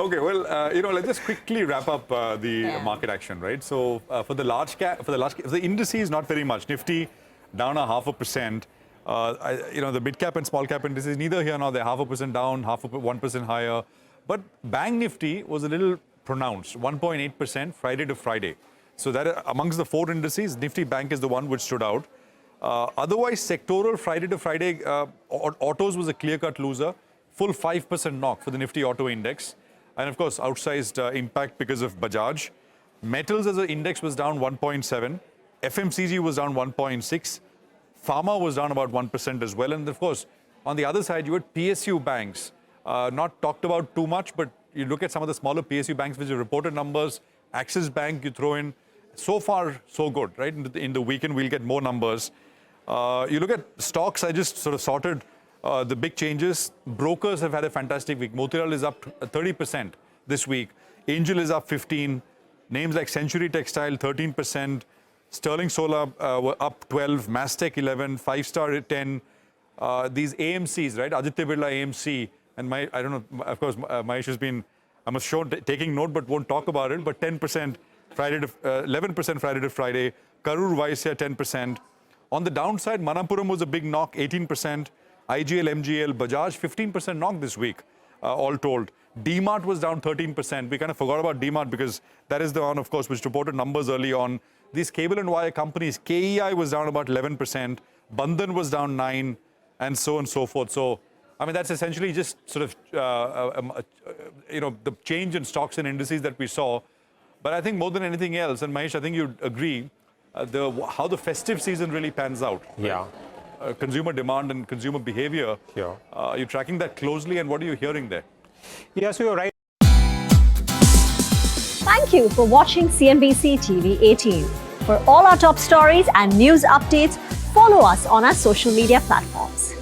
Okay, well, let's just quickly wrap up the market action, right? So for the large cap, the indices, not very much. Nifty down 0.5%. The mid cap and small cap indices, neither here nor there. 0.5% down, 1% higher. But Bank Nifty was a little pronounced, 1.8% Friday to Friday. So that amongst the four indices, Nifty Bank is the one which stood out. Otherwise, sectoral Friday to Friday, autos was a clear-cut loser. Full 5% knock for the Nifty Auto Index. And of course, outsized impact because of Bajaj. Metals as an index was down 1.7. FMCG was down 1.6. Pharma was down about 1% as well. And of course, on the other side, you had PSU banks. Not talked about too much, but you look at some of the smaller PSU banks which have reported numbers. Axis Bank, you throw in. So far, so good, right? In the weekend, we'll get more numbers. You look at stocks, I just sort of sorted the big changes. Brokers have had a fantastic week. Motilal is up 30% this week. Angel is up 15%. Names like Century Textile, 13%. Sterling Solar were up 12%. Mastech 11%. 5-Star 10%. These AMCs, right? Aditya Birla AMC. And I don't know, of course, Mahesh has been, I'm sure, taking note, but won't talk about it. But 10% Friday to 11% Friday to Friday. Karur Vysya 10%. On the downside, Manappuram was a big knock, 18%. IGL, MGL, Bajaj, 15% knock this week, all told. DMart was down 13%. We kind of forgot about DMart because that is the one, of course, which reported numbers early on. These cable and wire companies, KEI was down about 11%. Bandhan was down 9%, and so on and so forth. So, I mean, that's essentially just sort of, the change in stocks and indices that we saw. But I think more than anything else, and Mahesh, I think you'd agree, how the festive season really pans out. Right? Yeah. Consumer demand and consumer behavior. Yeah. You're tracking that closely, and what are you hearing there? Yeah, so you're right. Thank you for watching CNBC TV18. For all our top stories and news updates, follow us on our social media platforms.